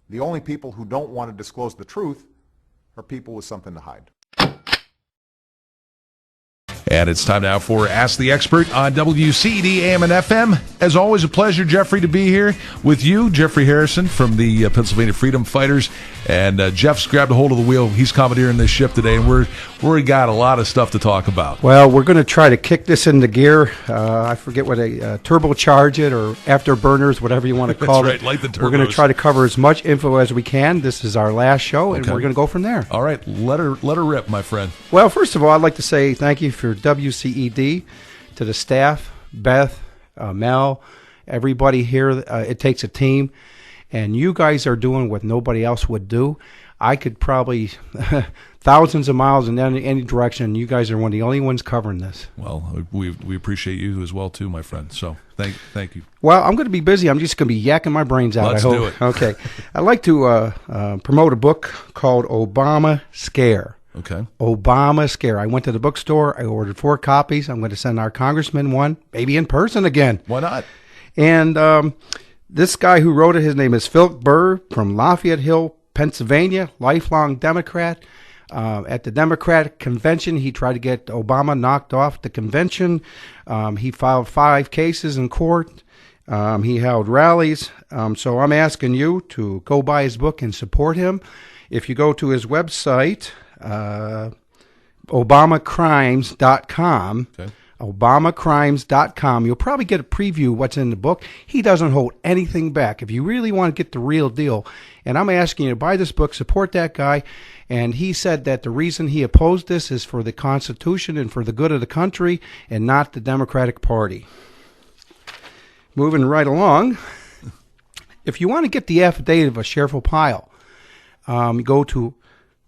The only people who don't want to disclose the truth are people with something to hide. And it's time now for Ask the Expert on WCED AM and FM. As always, a pleasure, Jeffrey, to be here with you. Jeffrey Harrison from the Pennsylvania Freedom Fighters. And Jeff's grabbed a hold of the wheel. He's commandeering this ship today, and we got a lot of stuff to talk about. Well, we're going to try to kick this into gear. I forget what turbocharge it or afterburners, whatever you want to call That's it. Right, like the turbos. We're going to try to cover as much info as we can. This is our last show, and we're going to go from there. All right, let her rip, my friend. Well, first of all, I'd like to say thank you for WCED, to the staff, Beth, Mel, everybody here. It takes a team, and you guys are doing what nobody else would do. I could probably thousands of miles in any direction, and you guys are one of the only ones covering this. Well, we appreciate you as well, too, my friend. So thank you. Well, I'm going to be busy. I'm just going to be yakking my brains out. Let's I hope. do it. Okay. I'd like to promote a book called Obama Scare. Okay. Obama Scare. I went to the bookstore. I ordered 4 copies. I'm going to send our congressman one, maybe in person again. Why not? And this guy who wrote it, his name is Philip Burr from Lafayette Hill, Pennsylvania, lifelong Democrat. At the Democratic convention, he tried to get Obama knocked off the convention. He filed 5 cases in court. He held rallies. So I'm asking you to go buy his book and support him. If you go to his website, obamacrimes.com, okay. obamacrimes.com, you'll probably get a preview of what's in the book. He doesn't hold anything back. If you really want to get the real deal, and I'm asking you to buy this book, support that guy. And he said that the reason he opposed this is for the Constitution and for the good of the country and not the Democratic Party. Moving right along, if you want to get the affidavit of Sheriff O'Pile, go to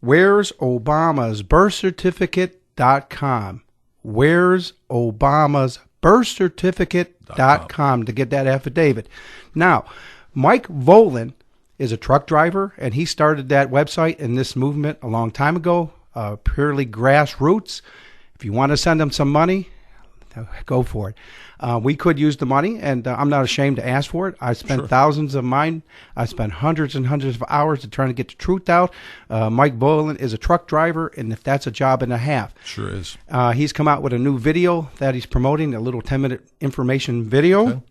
Where's Obama's Birth Certificate.com. Where's Obama's Birth Certificate.com to get that affidavit. Now, Mike Volan is a truck driver, and he started that website and this movement a long time ago, purely grassroots. If you want to send him some money, go for it. We could use the money, and I'm not ashamed to ask for it. I spent thousands of mine. I spent hundreds and hundreds of hours trying to get the truth out. Mike Boland is a truck driver, and if that's a job and a half. Sure is. He's come out with a new video that he's promoting, a little 10-minute information video. Okay.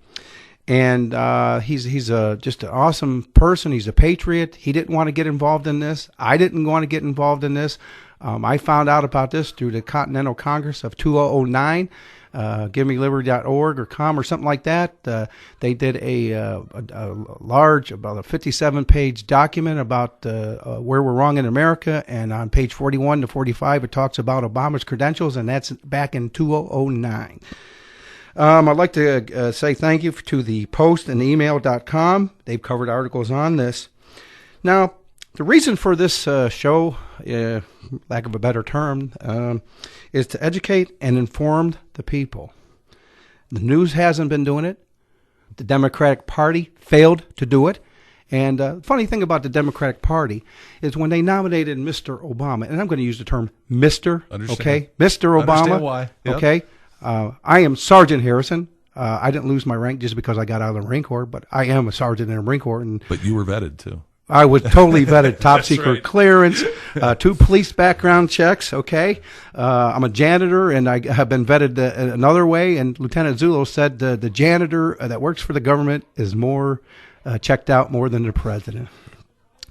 And he's just an awesome person. He's a patriot. He didn't want to get involved in this. I didn't want to get involved in this. I found out about this through the Continental Congress of 2009. GiveMeLiberty.org or com or something like that. They did a large, about a 57-page document about where we're wrong in America, and on page 41 to 45 it talks about Obama's credentials, and that's back in 2009. I'd like to say thank you to the Post and email.com. They've covered articles on this. Now, the reason for this show, lack of a better term, is to educate and inform the people. The news hasn't been doing it. The Democratic Party failed to do it. And the funny thing about the Democratic Party is when they nominated Mr. Obama, and I'm going to use the term Mr. Understand. Okay, Mr. Obama. Understand why. Yep. Okay. I am Sergeant Harrison. I didn't lose my rank just because I got out of the Marine Corps, but I am a sergeant in the Marine Corps. But you were vetted, too. I was totally vetted, top secret right. clearance, 2 police background checks, okay? I'm a janitor, and I have been vetted another way, and Lieutenant Zullo said the janitor that works for the government is more checked out more than the president.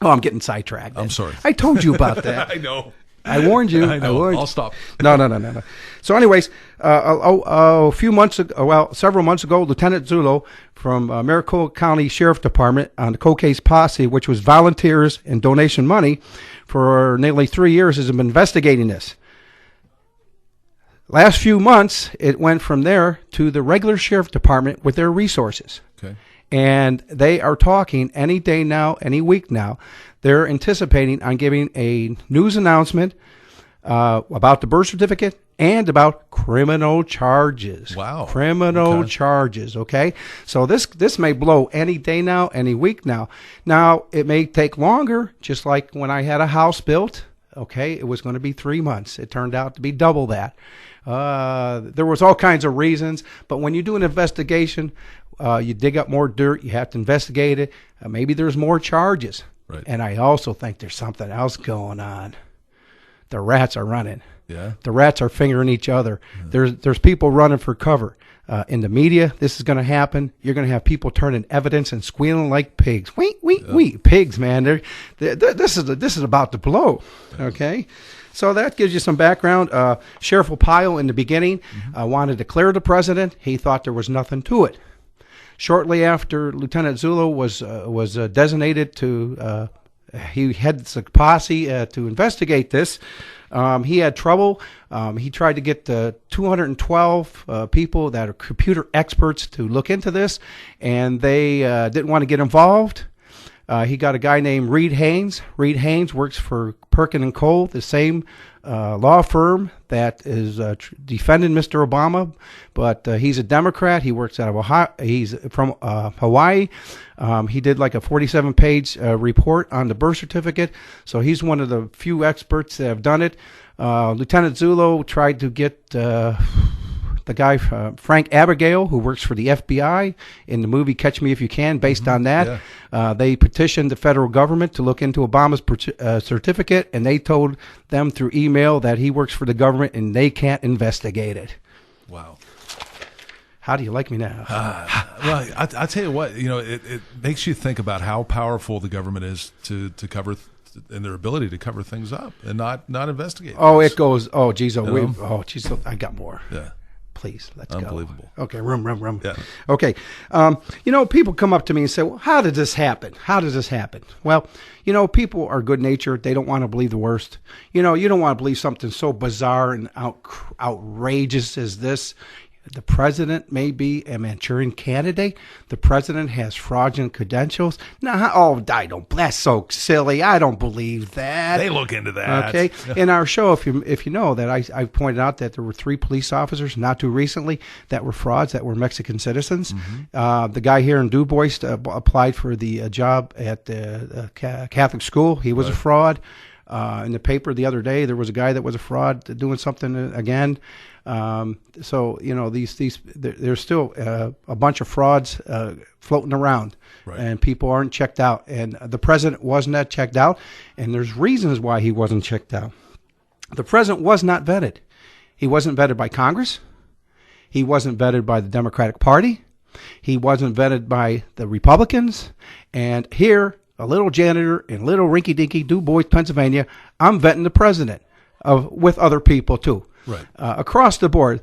Oh, I'm getting sidetracked. I'm sorry. I told you about that. I know. I warned you. I know. I'll stop. No. So anyways, several months ago, Lieutenant Zullo from Maricopa County Sheriff Department on the cold case posse, which was volunteers and donation money, for nearly 3 years has been investigating this. Last few months, it went from there to the regular Sheriff Department with their resources. Okay. And they are talking any day now, any week now. They're anticipating on giving a news announcement about the birth certificate and about criminal charges. Wow. Criminal charges, okay? So this may blow any day now, any week now. Now, it may take longer, just like when I had a house built, okay? It was going to be 3 months. It turned out to be double that. There was all kinds of reasons, but when you do an investigation, you dig up more dirt, you have to investigate it. Maybe there's more charges. Right. And I also think there's something else going on. The rats are running. Yeah. The rats are fingering each other. There's people running for cover. In the media, this is going to happen. You're going to have people turning evidence and squealing like pigs. Wait, pigs, man. This is about to blow. Okay, so that gives you some background. Sheriff Opio in the beginning wanted to clear the president. He thought there was nothing to it. Shortly after Lieutenant Zullo was designated to, he heads a posse to investigate this. He had trouble. He tried to get 212 people that are computer experts to look into this, and they didn't want to get involved. He got a guy named Reed Haynes. Reed Haynes works for Perkin and Cole, the same law firm that is defending Mr. Obama, but he's a Democrat. He works out of Ohio. He's from Hawaii. He did like a 47-page report on the birth certificate, so he's one of the few experts that have done it. Lieutenant Zullo tried to get the guy Frank Abigail, who works for the FBI in the movie Catch Me If You Can, based on that. Yeah. They petitioned the federal government to look into Obama's certificate, and they told them through email that he works for the government and they can't investigate it. Wow. How do you like me now? Well, I tell you what, it makes you think about how powerful the government is to cover and their ability to cover things up and not investigate. Oh, things. It goes. Oh, geez. I got more. Yeah. Please, let's Unbelievable. go. Okay, rum. Yeah. Okay. People come up to me and say, well, how did this happen? How does this happen? Well, people are good-natured. They don't want to believe the worst. You don't want to believe something so bizarre and outrageous as this. The president may be a Manchurian candidate. The president has fraudulent credentials. That's so silly. I don't believe that. They look into that. Okay. In our show, if you know that I pointed out that there were 3 police officers not too recently that were frauds, that were Mexican citizens. Mm-hmm. The guy here in Du Bois applied for the job at the Catholic school. He was a fraud. In the paper the other day, there was a guy that was a fraud doing something again. There's still a bunch of frauds floating around, right. And people aren't checked out. And the president wasn't checked out, and there's reasons why he wasn't checked out. The president was not vetted. He wasn't vetted by Congress. He wasn't vetted by the Democratic Party. He wasn't vetted by the Republicans. And here, a little janitor in little rinky-dinky Du Bois, Pennsylvania, I'm vetting the president with other people too. Right. Across the board,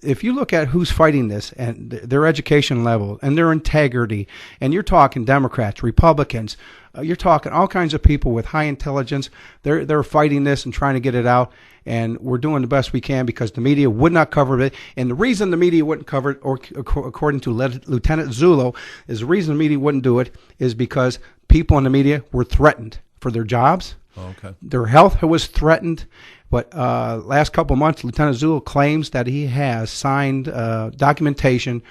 if you look at who's fighting this and their education level and their integrity, and you're talking Democrats, Republicans, you're talking all kinds of people with high intelligence, they're fighting this and trying to get it out, and we're doing the best we can because the media would not cover it. And the reason the media wouldn't cover it, or according to Lieutenant Zullo, is the reason the media wouldn't do it is because people in the media were threatened for their jobs. Oh, okay. Their health was threatened. But last couple of months, Lieutenant Zullo claims that he has signed documentation,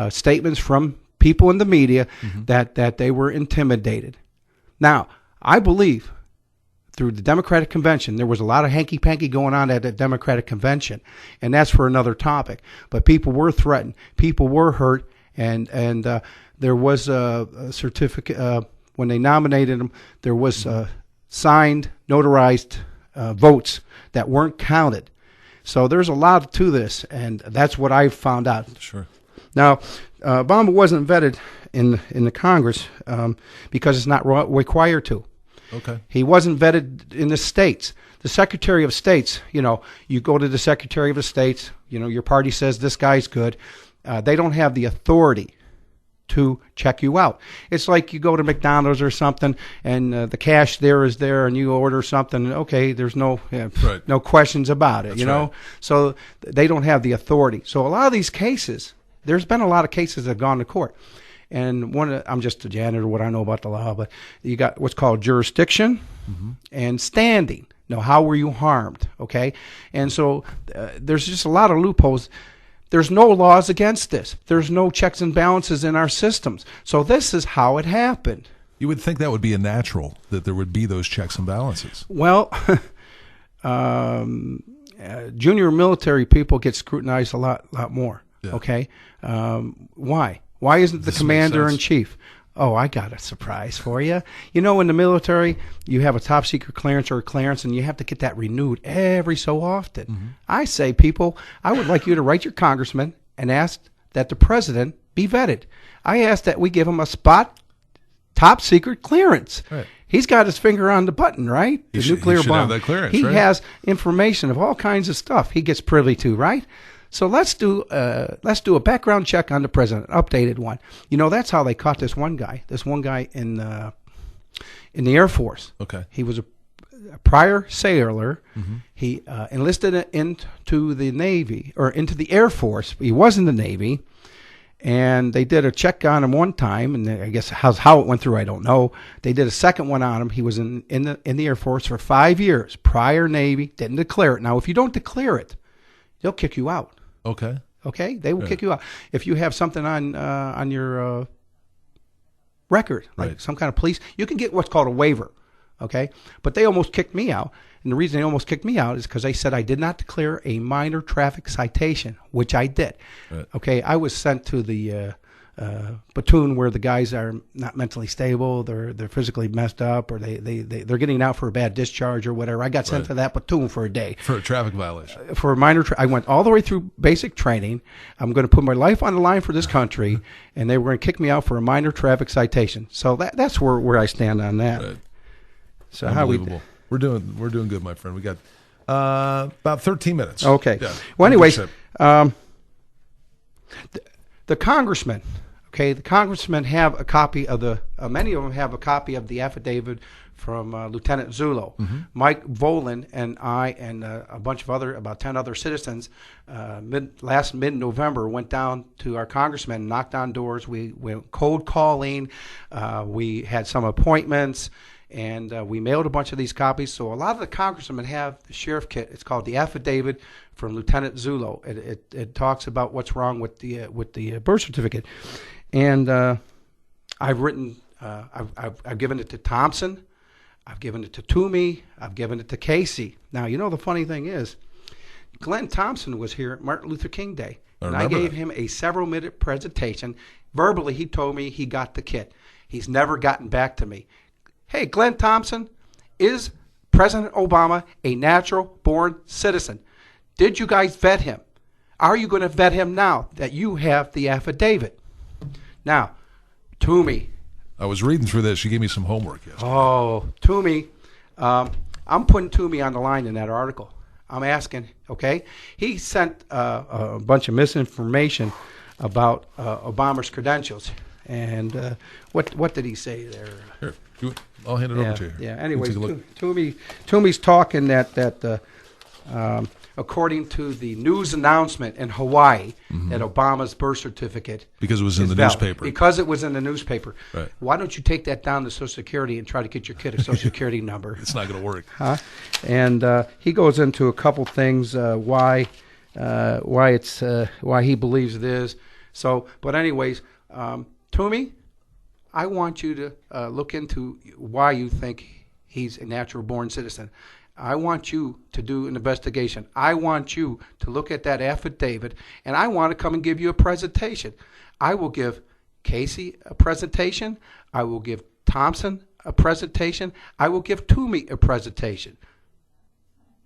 statements from people in the media that they were intimidated. Now, I believe through the Democratic Convention, there was a lot of hanky-panky going on at the Democratic Convention, and that's for another topic. But people were threatened. People were hurt, and there was a certificate. When they nominated him, there was signed, notarized votes that weren't counted. So there's a lot to this, and that's what I found out. Sure. Now, Obama wasn't vetted in the Congress because it's not required to. Okay. He wasn't vetted in the states. The Secretary of States, you go to the Secretary of the States, your party says this guy's good. They don't have the authority to check you out. It's like you go to McDonald's or something, and the cash is there, and you order something. Okay, there's no no questions about it. That's right. So they don't have the authority. So a lot of these cases, there's been a lot of cases that have gone to court. And I'm just a janitor, what I know about the law, but you got what's called jurisdiction and standing. How were you harmed? Okay, and so there's just a lot of loopholes. There's no laws against this. There's no checks and balances in our systems. So this is how it happened. You would think that would be a natural, that there would be those checks and balances. Well, junior military people get scrutinized a lot more. Yeah. Okay, why? Why isn't the commander in chief? Oh, I got a surprise for you. You know, in the military, you have a top secret clearance or a clearance, and you have to get that renewed every so often. Mm-hmm. I say, people, I would like you to write your congressman and ask that the president be vetted. I ask that we give him a spot top secret clearance. Right. He's got his finger on the button, right? He The should- nuclear he should bomb. have that clearance, he right? has information of all kinds of stuff he gets privy to, right? So let's do a background check on the president, updated one. You know, that's how they caught this one guy in the Air Force. Okay. He was a prior sailor. Mm-hmm. He enlisted into the Navy or into the Air Force. He was in the Navy, and they did a check on him one time. And I guess how it went through, I don't know. They did a second one on him. He was in the Air Force for 5 years. Prior Navy, didn't declare it. Now, if you don't declare it, they'll kick you out. Okay. Okay, they will kick you out if you have something on your record, like Right. some kind of police. You can get what's called a waiver. Okay, but they almost kicked me out, and the reason they almost kicked me out is because they said I did not declare a minor traffic citation, which I did. Right. Okay, I was sent to the platoon where the guys are not mentally stable, they're physically messed up, or they're getting out for a bad discharge or whatever. I got sent Right. to that platoon for a day. For a traffic violation. For a minor, I went all the way through basic training. I'm going to put my life on the line for this country, and they were going to kick me out for a minor traffic citation. So that's where I stand on that. Right. So how we? Unbelievable. We're doing good, my friend. We got about 13 minutes. Okay. Yeah. Well, anyways, Good the congressmen. Okay, the congressmen have a copy of many of them have a copy of the affidavit from Lieutenant Zullo. Mm-hmm. Mike Volan and I and a bunch of about 10 other citizens mid-November went down to our congressmen, knocked on doors. We went cold calling. We had some appointments, and we mailed a bunch of these copies. So a lot of the congressmen have the sheriff kit. It's called the affidavit from Lieutenant Zullo. It talks about what's wrong with the birth certificate. And I've written, I've given it to Thompson, I've given it to Toomey, I've given it to Casey. Now, you know, the funny thing is, Glenn Thompson was here at Martin Luther King Day, and I gave him a several-minute presentation. Verbally, he told me he got the kit. He's never gotten back to me. Hey, Glenn Thompson, is President Obama a natural-born citizen? Did you guys vet him? Are you going to vet him now that you have the affidavit? Now, Toomey. I was reading through this. You gave me some homework yesterday. Oh, Toomey. I'm putting Toomey on the line in that article. I'm asking, okay? He sent a bunch of misinformation about Obama's credentials. And what did he say there? Here, I'll hand it over to you. Yeah, anyways, Take a look. Toomey's talking that according to the news announcement in Hawaii, that Obama's birth certificate Because it was in is the valid. newspaper. Because it was in the newspaper. Right. Why don't you take that down to Social Security and try to get your kid a Social Security number? It's not going to work. Huh? And he goes into a couple things why he believes it is. So, but anyways, Toomey, I want you to look into why you think he's a natural-born citizen. I want you to do an investigation. I want you to look at that affidavit, and I want to come and give you a presentation. I will give Casey a presentation. I will give Thompson a presentation. I will give Toomey a presentation.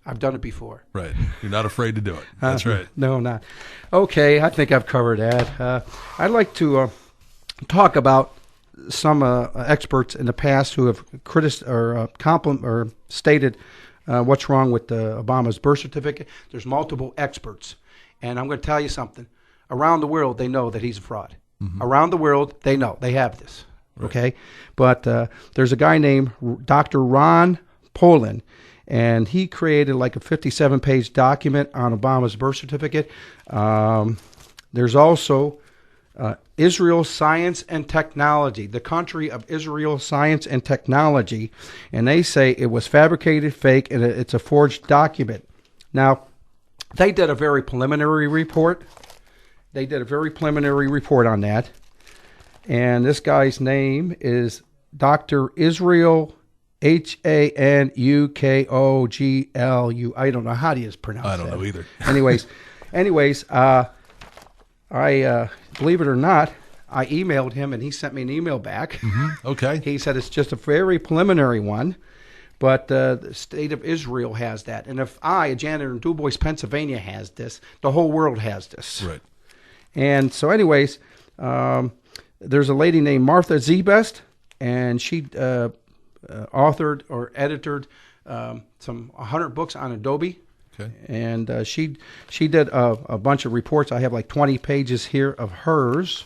I've done it before. Right. You're not afraid to do it. That's right. No, I'm not. Okay, I think I've covered that. I'd like to talk about some experts in the past who have stated what's wrong with Obama's birth certificate. There's multiple experts, and I'm going to tell you something. Around the world, they know that he's a fraud. Mm-hmm. Around the world, they know. They have this. Right. Okay? But there's a guy named Dr. Ron Poland, and he created like a 57-page document on Obama's birth certificate. There's also Israel Science and Technology, the country of Israel Science and Technology, and they say it was fabricated, fake, and it's a forged document. Now, they did a very preliminary report. They did a very preliminary report on that, and this guy's name is Dr. Israel Hanukoglu. I don't know how do you pronounce that. I don't know either. Anyways, I believe it or not, I emailed him, and he sent me an email back. Okay. He said it's just a very preliminary one, but the state of Israel has that. And if I, a janitor in DuBois, Pennsylvania, has this, the whole world has this. Right. And so anyways, there's a lady named Martha Zebest, and she authored or edited some 100 books on Adobe. Okay. And she did a bunch of reports. I have like 20 pages here of hers.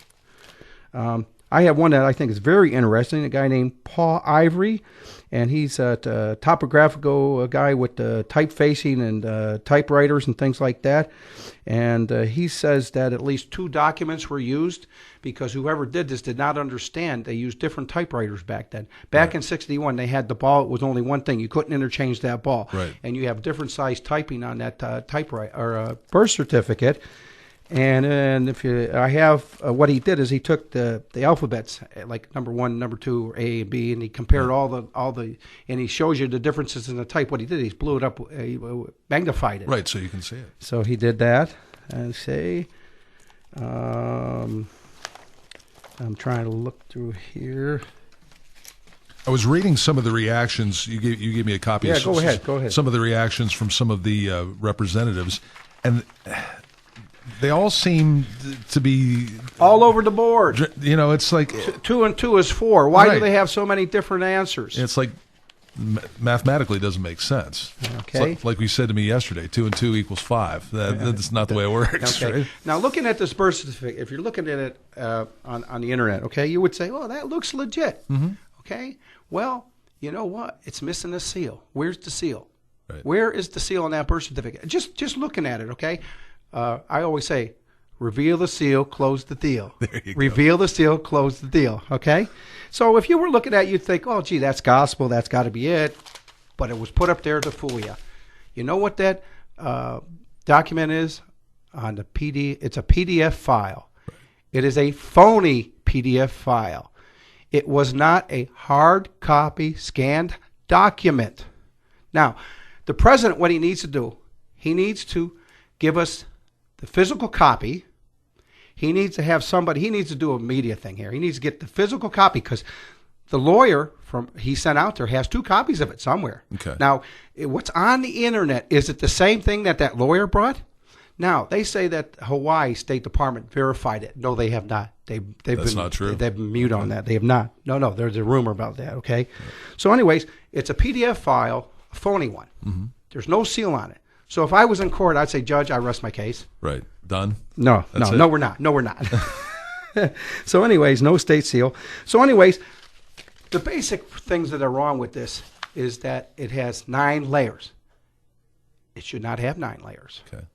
I have one that I think is very interesting, a guy named Paul Ivory, and he's a topographical guy with typefacing and typewriters and things like that. And he says that at least 2 documents were used because whoever did this did not understand. They used different typewriters back then. Back in 61, they had the ball. It was only one thing. You couldn't interchange that ball. Right. And you have different size typing on that typewriter or birth certificate. And if you, I have what he did is he took the alphabets like number 1, number 2, or A and B, and he compared all the, and he shows you the differences in the type. What he did, he blew it up, he magnified it. Right, so you can see it. So he did that, and say, I'm trying to look through here. I was reading some of the reactions. You gave me a copy. Yeah, of go ahead. Some of the reactions from some of the representatives, and they all seem to be all over the board. You know, it's like 2 and 2 is 4. Why right. do they have so many different answers? It's like mathematically doesn't make sense. Okay. Like we said to me yesterday, 2 and 2 equals 5. That's not the way it works. Okay. Right? Now, looking at this birth certificate, if you're looking at it on the internet, okay, you would say, "Oh, that looks legit." Mm-hmm. Okay. Well, you know what? It's missing a seal. Where's the seal? Right. Where is the seal on that birth certificate? Just looking at it, okay. I always say, reveal the seal, close the deal. There you reveal the seal, close the deal. Okay? So if you were looking at it, you'd think, oh, gee, that's gospel. That's got to be it. But it was put up there to fool you. You know what that document is? On the PD, it's a PDF file. Right. It is a phony PDF file. It was not a hard copy scanned document. Now, the president, what he needs to do, he needs to give us the physical copy. He needs to have somebody, he needs to do a media thing here. He needs to get the physical copy because the lawyer he sent out there has 2 copies of it somewhere. Okay. Now, what's on the internet, is it the same thing that lawyer brought? Now, they say that Hawaii State Department verified it. No, they have not. That's not true. They've been mute on that. They have not. No, there's a rumor about that, okay? Yeah. So anyways, it's a PDF file, a phony one. Mm-hmm. There's no seal on it. So if I was in court, I'd say, Judge, I rest my case. Right. Done? No, we're not. No, we're not. So anyways, no state seal. So anyways, the basic things that are wrong with this is that it has 9 layers. It should not have 9 layers. Okay.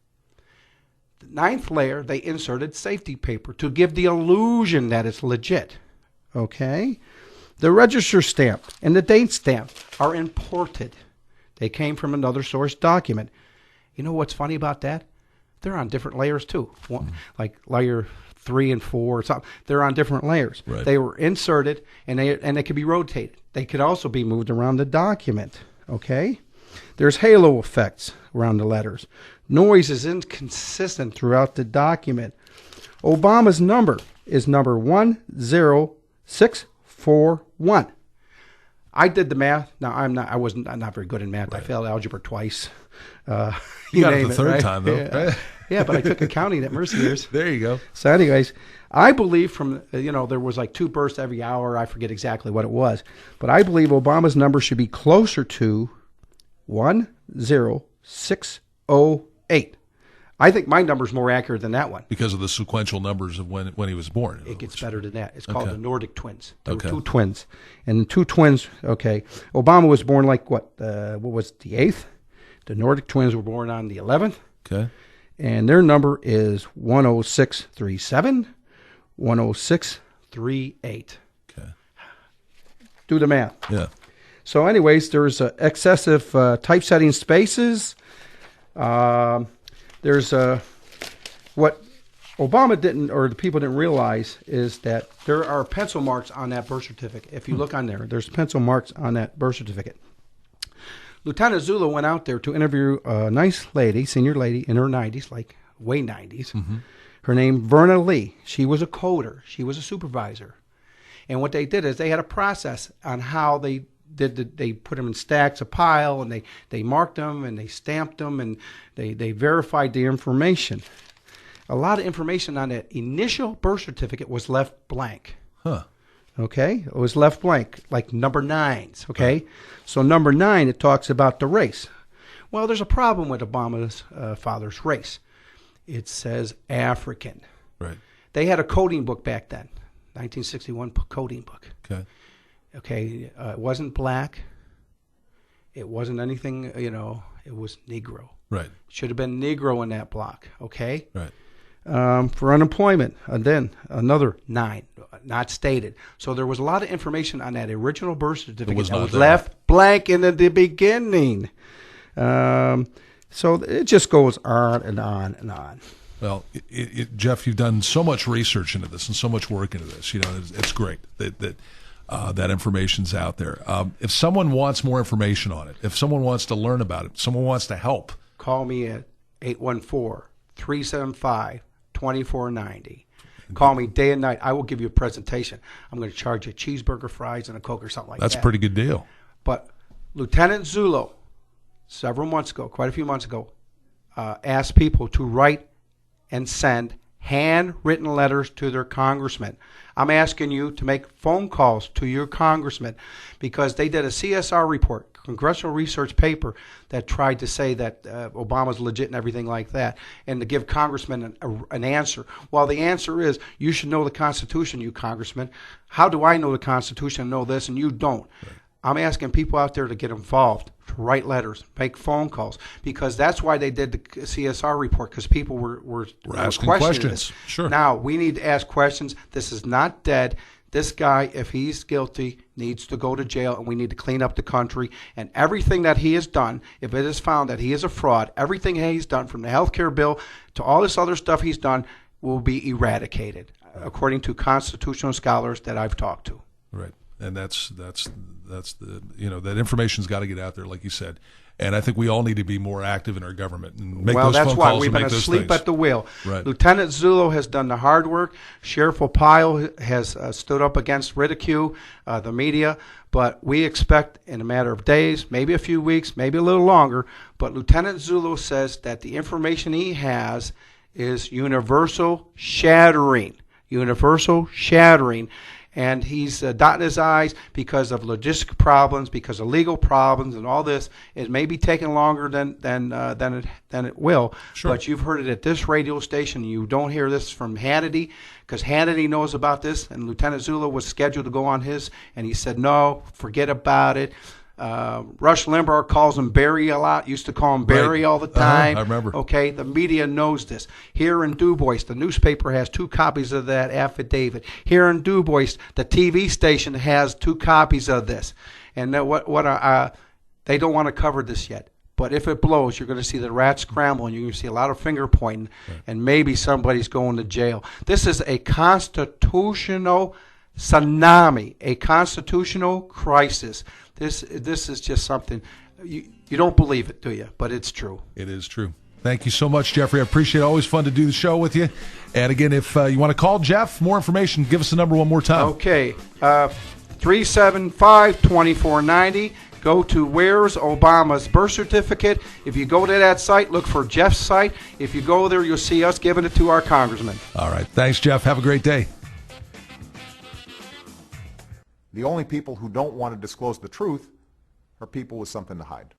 The 9th layer, they inserted safety paper to give the illusion that it's legit. Okay? The register stamp and the date stamp are imported. They came from another source document. You know what's funny about that? They're on different layers too. Like layer 3 and 4 or something. They're on different layers. Right. They were inserted and they could be rotated. They could also be moved around the document. Okay? There's halo effects around the letters. Noise is inconsistent throughout the document. Obama's number is number 10641. I did the math. Now I'm not very good in math. Right. I failed algebra twice. You got it the third time though. Yeah. Right? Yeah, but I took accounting at Mercy's. There you go. So anyways, I believe from, there was like 2 bursts every hour. I forget exactly what it was. But I believe Obama's number should be closer to 10608. I think my number's more accurate than that one. Because of the sequential numbers of when he was born. It gets better than that. It's called the Nordic twins. There were 2 two twins. And the 2 twins, okay. Obama was born like what was it, the 8th? The Nordic twins were born on the 11th. Okay. And their number is 10637, 10638. Okay. Do the math. Yeah. So anyways, there's excessive typesetting spaces. There's what Obama didn't, or the people didn't realize, is that there are pencil marks on that birth certificate. If you look on there, there's pencil marks on that birth certificate. Lieutenant Zula went out there to interview a nice lady, senior lady in her 90s, like way 90s. Mm-hmm. Her name, Verna Lee. She was a coder. She was a supervisor. And what they did is they had a process on how they they put them in stacks, a pile, and they marked them and they stamped them and they verified the information. A lot of information on that initial birth certificate was left blank. Huh. Okay? It was left blank, like number 9s. Okay? So number 9, it talks about the race. Well, there's a problem with Obama's father's race. It says African. Right. They had a coding book back then, 1961 coding book. Okay. Okay, it wasn't black. It wasn't anything, it was Negro. Right. Should have been Negro in that block, okay? Right. For unemployment, and then another 9, not stated. So there was a lot of information on that original birth certificate that was left blank in the beginning. So it just goes on and on and on. Well, Jeff, you've done so much research into this and so much work into this. It's great that information's out there. If someone wants more information on it, if someone wants to learn about it, someone wants to help, call me at 814-375-2490. Call me day and night. I will give you a presentation. I'm going to charge you a cheeseburger, fries, and a Coke or something like that. That's a pretty good deal. But Lieutenant Zullo, several months ago, quite a few months ago, asked people to write and send handwritten letters to their congressman. I'm asking you to make phone calls to your congressman because they did a CSR report, congressional research paper, that tried to say that Obama's legit and everything like that, and to give congressmen an answer. Well, the answer is you should know the Constitution, you congressman. How do I know the Constitution and know this and you don't? Right. I'm asking people out there to get involved, to write letters, make phone calls, because that's why they did the CSR report, because people were asking questions. Sure. Now, we need to ask questions. This is not dead. This guy, if he's guilty, needs to go to jail, and we need to clean up the country. And everything that he has done, if it is found that he is a fraud, everything he's done, from the health care bill to all this other stuff he's done, will be eradicated, according to constitutional scholars that I've talked to. Right. And that's the that information's got to get out there, like you said. And I think we all need to be more active in our government and make those phone calls. Well, that's why we've been asleep at the wheel. Right. Lieutenant Zullo has done the hard work. Sheriff Opile has stood up against ridicule, the media. But we expect in a matter of days, maybe a few weeks, maybe a little longer. But Lieutenant Zullo says that the information he has is universal shattering. Universal shattering. And he's dotting his I's because of logistic problems, because of legal problems, and all this. It may be taking longer than it will. Sure. But you've heard it at this radio station. You don't hear this from Hannity, because Hannity knows about this. And Lieutenant Zullo was scheduled to go on his, and he said, no, forget about it. Rush Limbaugh calls him Barry a lot, used to call him Barry all the time. I remember. Okay, the media knows this. Here in Du Bois, the newspaper has 2 copies of that affidavit. Here in Du Bois, the TV station has 2 copies of this. And they don't want to cover this yet. But if it blows, you're going to see the rats scramble, and you're going to see a lot of finger pointing, and maybe somebody's going to jail. This is a constitutional tsunami, a constitutional crisis. This is just something, you don't believe it, do you? But it's true. It is true. Thank you so much, Jeffrey. I appreciate it. Always fun to do the show with you. And again, if you want to call Jeff, more information, give us the number one more time. Okay, 375-2490. Go to Where's Obama's Birth Certificate. If you go to that site, look for Jeff's site. If you go there, you'll see us giving it to our congressman. All right. Thanks, Jeff. Have a great day. The only people who don't want to disclose the truth are people with something to hide.